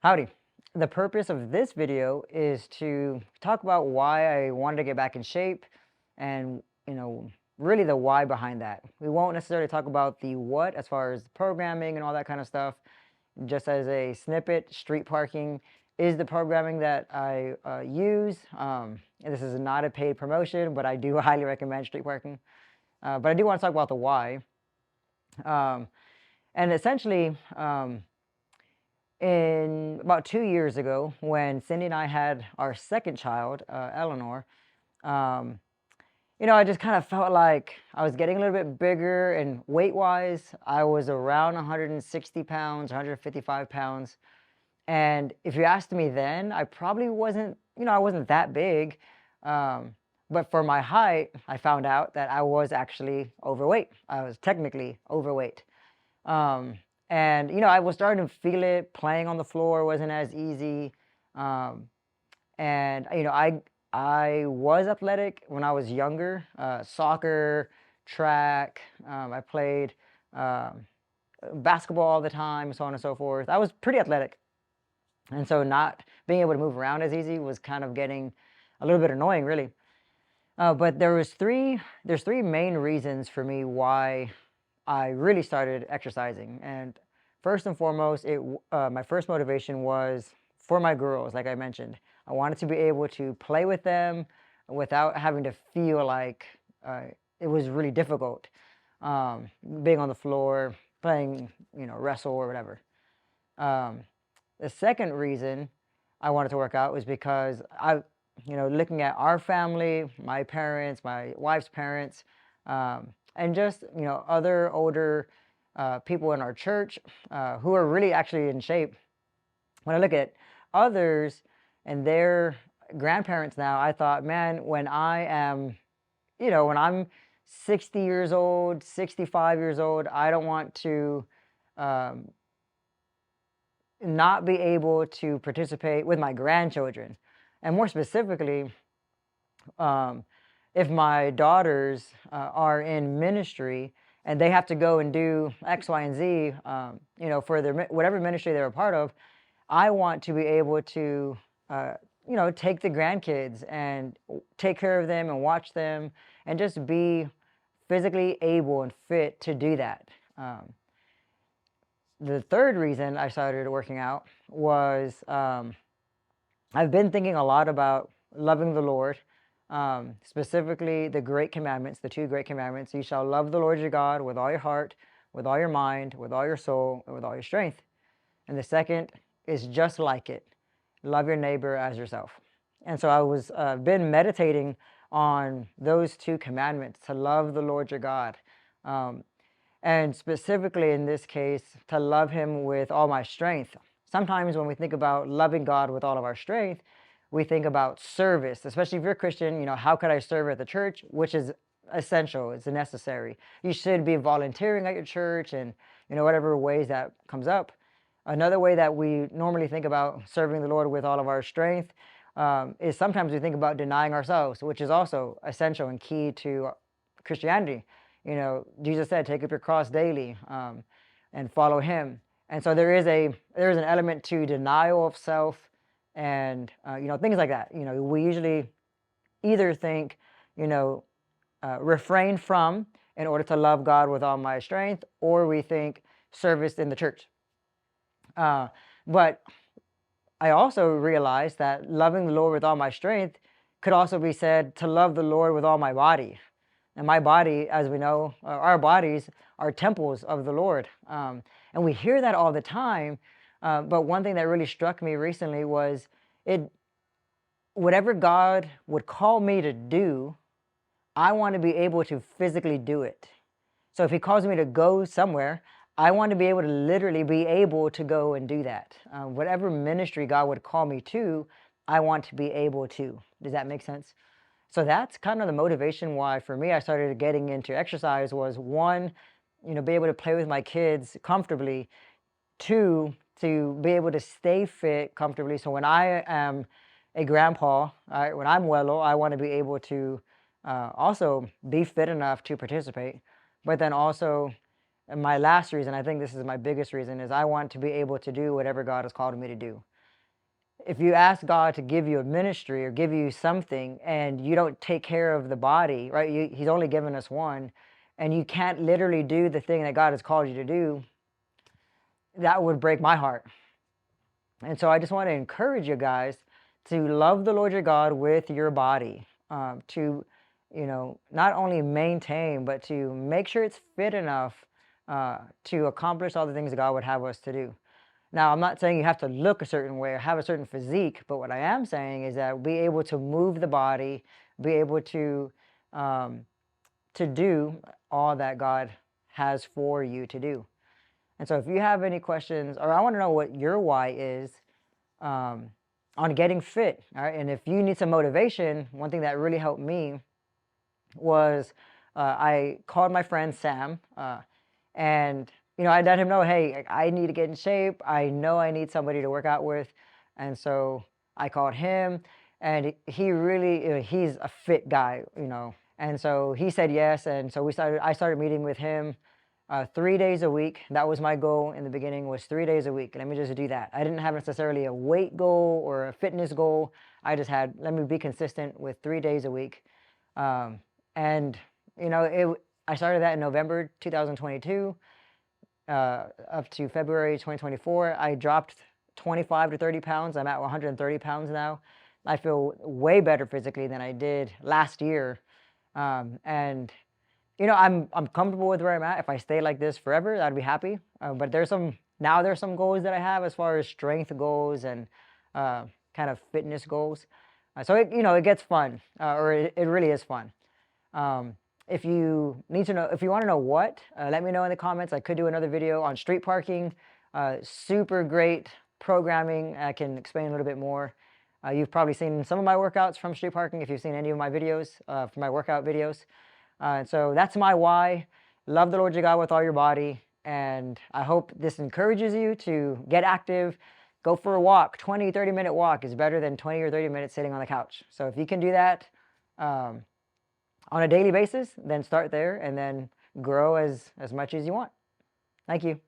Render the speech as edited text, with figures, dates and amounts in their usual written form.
Howdy. The purpose of this video is to talk about why I wanted to get back in shape and, really the why behind that. We won't necessarily talk about the what as far as programming and all that kind of stuff. Just as a snippet, street parking is the programming that I use. And this is not a paid promotion, but I do highly recommend street parking. But I do want to talk about the why. Um, and essentially, in about 2 years ago, when Cindy and I had our second child, Eleanor, um, I just kind of felt like I was getting a little bit bigger, and weight-wise, I was around 160 pounds, 155 pounds. And if you asked me then, I probably wasn't, I wasn't that big. But for my height, I found out that I was actually overweight. I was technically overweight. Um, and I was starting to feel it. Playing on the floor wasn't as easy. Um, and I was athletic when I was younger. Soccer, track. I played basketball all the time, so on and so forth. I was pretty athletic, and so not being able to move around as easy was kind of getting a little bit annoying, really. But there's three main reasons for me why I really started exercising. And first and foremost, my first motivation was for my girls. Like I mentioned, I wanted to be able to play with them without having to feel like it was really difficult being on the floor, playing, wrestle or whatever. The second reason I wanted to work out was because looking at our family, my parents, my wife's parents, and just other older people in our church who are really actually in shape. When I look at others and their grandparents now, I thought, man, when I'm 60 years old, 65 years old, I don't want to not be able to participate with my grandchildren. And more specifically, if my daughters are in ministry and they have to go and do X, Y, and Z, for their whatever ministry they're a part of, I want to be able to, take the grandkids and take care of them and watch them and just be physically able and fit to do that. The third reason I started working out was I've been thinking a lot about loving the Lord, specifically the great commandments, the two great commandments. You shall love the Lord your God with all your heart, with all your mind, with all your soul, and with all your strength. And the second is just like it. Love your neighbor as yourself. And so I was been meditating on those two commandments, to love the Lord your God. And specifically in this case, to love him with all my strength. Sometimes when we think about loving God with all of our strength, we think about service, especially if you're a Christian. How could I serve at the church? Which is essential, it's necessary. You should be volunteering at your church and, whatever ways that comes up. Another way that we normally think about serving the Lord with all of our strength is sometimes we think about denying ourselves, which is also essential and key to Christianity. Jesus said, take up your cross daily and follow him. And so there is an element to denial of self and, things like that. We usually either think, refrain from in order to love God with all my strength, or we think service in the church. But I also realized that loving the Lord with all my strength could also be said to love the Lord with all my body. And my body, as we know, our bodies are temples of the Lord. And we hear that all the time. But one thing that really struck me recently was whatever God would call me to do, I want to be able to physically do it. So if he calls me to go somewhere, I want to be able to literally be able to go and do that. Whatever ministry God would call me to, I want to be able to. Does that make sense? So that's kind of the motivation why, for me, I started getting into exercise was, one, be able to play with my kids comfortably. Two, to be able to stay fit comfortably. So when I am a grandpa, when I'm well, I want to be able to also be fit enough to participate. But then also, my last reason, I think this is my biggest reason, is I want to be able to do whatever God has called me to do. if you ask God to give you a ministry or give you something and you don't take care of the body, right? He's only given us one, and you can't literally do the thing that God has called you to do, that would break my heart. And so I just want to encourage you guys to love the Lord your God with your body, to, not only maintain, but to make sure it's fit enough to accomplish all the things that God would have us to do. Now, I'm not saying you have to look a certain way or have a certain physique, but what I am saying is that be able to move the body, be able to do all that God has for you to do. And so if you have any questions, or I want to know what your why is on getting fit, all right? And if you need some motivation, one thing that really helped me was I called my friend Sam, and I let him know, hey, I need to get in shape. I know I need somebody to work out with. And so I called him, and he really, he's a fit guy, And so he said yes, and so I started meeting with him 3 days a week. That was my goal in the beginning, was 3 days a week. Let me just do that. I didn't have necessarily a weight goal or a fitness goal. I just had, let me be consistent with 3 days a week. And I started that in November 2022 up to February 2024. I dropped 25 to 30 pounds. I'm at 130 pounds now. I feel way better physically than I did last year. And I'm comfortable with where I'm at. If I stay like this forever, I'd be happy. But there's some goals that I have as far as strength goals and kind of fitness goals. So it gets fun, or it really is fun. If you want to know what, let me know in the comments. I could do another video on street parking. Super great programming. I can explain a little bit more. You've probably seen some of my workouts from street parking if you've seen any of my videos, from my workout videos. So that's my why. Love the Lord your God with all your body. And I hope this encourages you to get active. Go for a walk. 20, 30-minute walk is better than 20 or 30 minutes sitting on the couch. So if you can do that on a daily basis, then start there and then grow as much as you want. Thank you.